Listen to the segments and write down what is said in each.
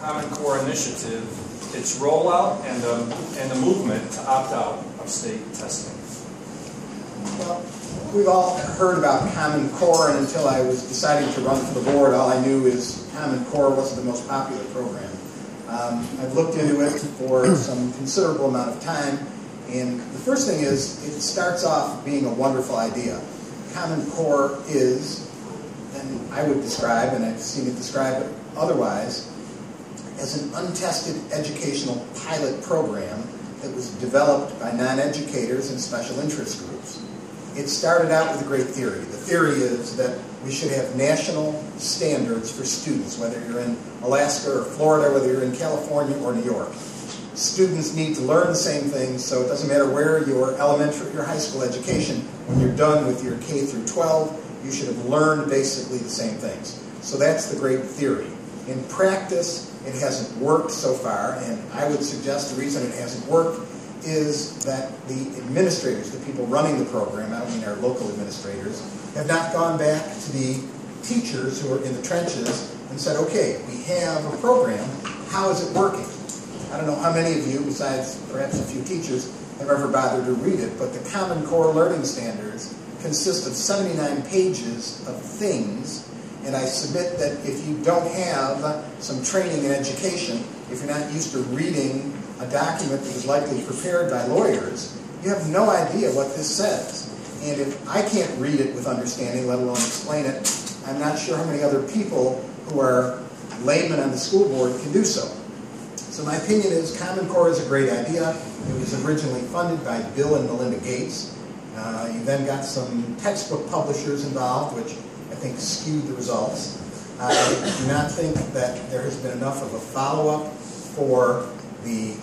Common Core initiative, its rollout, and the movement to opt out of state testing? Well, we've all heard about Common Core, and until I was deciding to run for the board, all I knew is Common Core wasn't the most popular program. I've looked into it for some considerable amount of time, and the first thing is it starts off being a wonderful idea. Common Core is, and I would describe, and I've seen it described otherwise, as an untested educational pilot program that was developed by non-educators and special interest groups. It started out with a great theory. The theory is that we should have national standards for students, whether you're in Alaska or Florida, whether you're in California or New York. Students need to learn the same things, so it doesn't matter where your elementary or high school education, when you're done with your K through 12, you should have learned basically the same things. So that's the great theory. In practice, it hasn't worked so far, and I would suggest the reason it hasn't worked is that the administrators, the people running the program, I don't mean our local administrators, have not gone back to the teachers who are in the trenches and said, okay, we have a program, how is it working? I don't know how many of you, besides perhaps a few teachers, have ever bothered to read it, but the Common Core Learning Standards consist of 79 pages of things, and I submit that if you don't have some training in education, if you're not used to reading a document that is likely prepared by lawyers, you have no idea what this says. And if I can't read it with understanding, let alone explain it, I'm not sure how many other people who are laymen on the school board can do so. So my opinion is Common Core is a great idea. It was originally funded by Bill and Melinda Gates. You then got some textbook publishers involved, which I think skewed the results. I do not think that there has been enough of a follow-up for the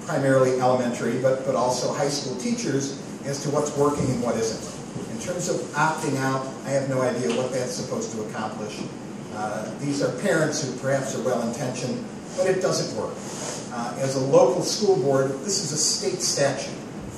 primarily elementary, but also high school teachers as to what's working and what isn't. In terms of opting out, I have no idea what that's supposed to accomplish. These are parents who perhaps are well-intentioned, but it doesn't work. As a local school board, this is a state statute.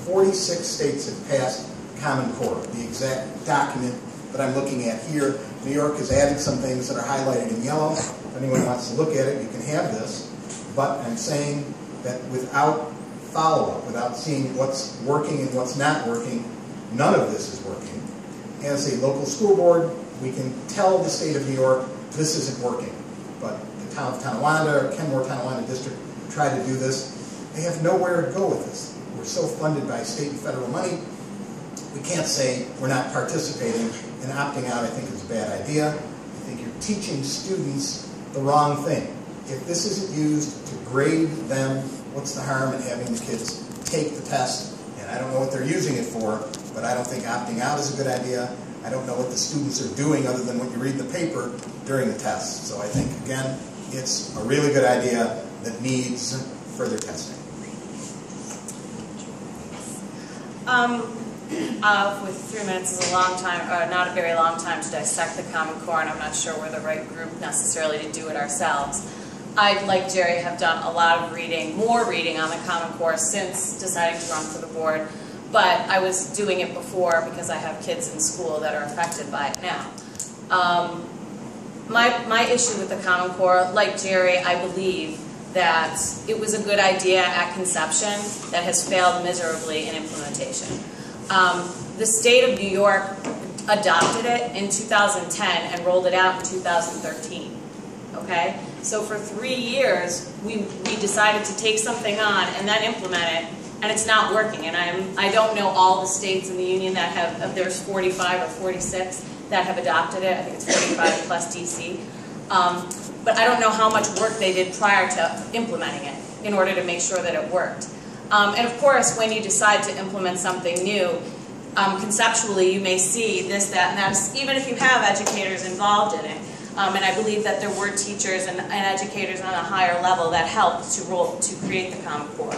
46 states have passed Common Core, the exact document that I'm looking at here. New York has added some things that are highlighted in yellow. If anyone wants to look at it, you can have this. But I'm saying that without follow-up, without seeing what's working and what's not working, none of this is working. As a local school board, we can tell the state of New York, this isn't working. But the town of Tonawanda or Kenmore-Tonawanda District tried to do this. They have nowhere to go with this. We're so funded by state and federal money, we can't say we're not participating, and opting out I think is a bad idea. I think you're teaching students the wrong thing. If this isn't used to grade them, what's the harm in having the kids take the test? And I don't know what they're using it for, but I don't think opting out is a good idea. I don't know what the students are doing other than what you read in the paper during the test. So I think, again, it's a really good idea that needs further testing. With 3 minutes is a long time, not a very long time to dissect the Common Core, and I'm not sure we're the right group necessarily to do it ourselves. I, like Jerry, have done a lot of reading, more reading on the Common Core since deciding to run for the board, but I was doing it before because I have kids in school that are affected by it now. My issue with the Common Core, like Jerry, I believe that it was a good idea at conception that has failed miserably in implementation. The state of New York adopted it in 2010 and rolled it out in 2013. Okay? So for 3 years, we decided to take something on and then implement it, and it's not working. And I don't know all the states in the union that have, there's 45 or 46 that have adopted it. I think it's 45 plus DC. But I don't know how much work they did prior to implementing it in order to make sure that it worked. And of course, when you decide to implement something new, conceptually you may see this, that, and that, even if you have educators involved in it. And I believe that there were teachers and educators on a higher level that helped to create the Common Core.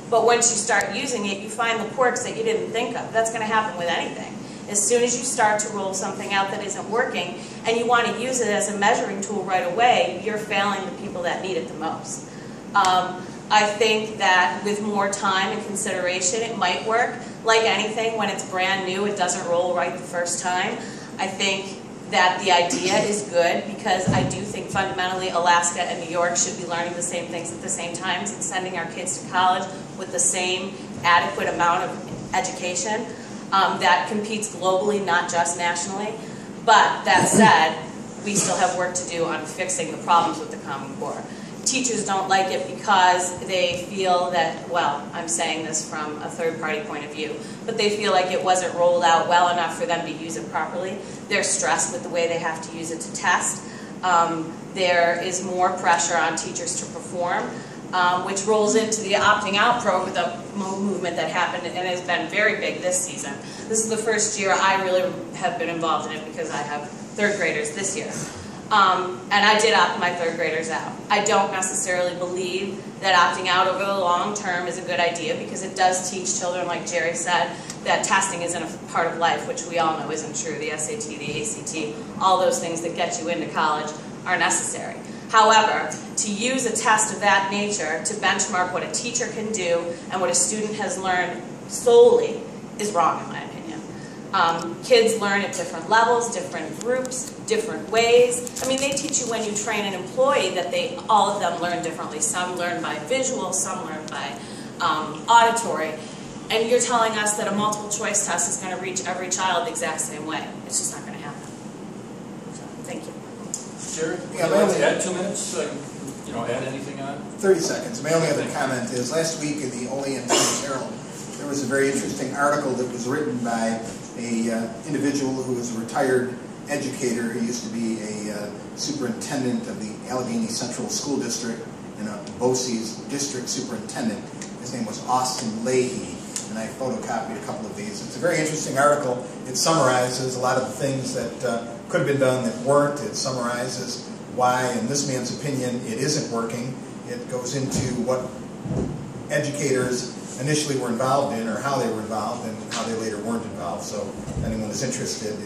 But once you start using it, you find the quirks that you didn't think of. That's going to happen with anything. As soon as you start to roll something out that isn't working, and you want to use it as a measuring tool right away, you're failing the people that need it the most. I think that with more time and consideration, it might work. Like anything, when it's brand new, it doesn't roll right the first time. I think that the idea is good, because I do think fundamentally Alaska and New York should be learning the same things at the same times and sending our kids to college with the same adequate amount of education that competes globally, not just nationally. But that said, we still have work to do on fixing the problems with the Common Core. Teachers don't like it because they feel that, well, I'm saying this from a third-party point of view, but they feel like it wasn't rolled out well enough for them to use it properly. They're stressed with the way they have to use it to test. There is more pressure on teachers to perform, which rolls into the opting out program, the movement that happened and has been very big this season. This is the first year I really have been involved in it because I have third graders this year. And I did opt my third graders out. I don't necessarily believe that opting out over the long term is a good idea, because it does teach children, like Jerry said, that testing isn't a part of life, which we all know isn't true. The SAT, the ACT, all those things that get you into college are necessary. However, to use a test of that nature to benchmark what a teacher can do and what a student has learned solely is wrong, in my opinion. Kids learn at different levels, different groups, different ways. I mean, they teach you when you train an employee that all of them learn differently. Some learn by visual, some learn by auditory. And you're telling us that a multiple choice test is going to reach every child the exact same way. It's just not going to happen. So, thank you. Jerry, would you like to add 2 minutes so I can, add anything on? 30 seconds. My only other comment is, last week in the Olean Herald, there was a very interesting article that was written by an individual who was a retired educator. He used to be a superintendent of the Allegheny Central School District and a BOCES district superintendent. His name was Austin Leahy, and I photocopied a couple of these. It's a very interesting article. It summarizes a lot of the things that could have been done that weren't. It summarizes why, in this man's opinion, it isn't working. It goes into what educators initially were involved in, or how they were involved, and how they later weren't involved. So if anyone is interested,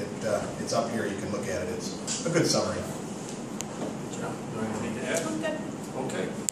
it's up here. You can look at it. It's a good summary. Good job. Do I have anything to add? I'm good. Okay.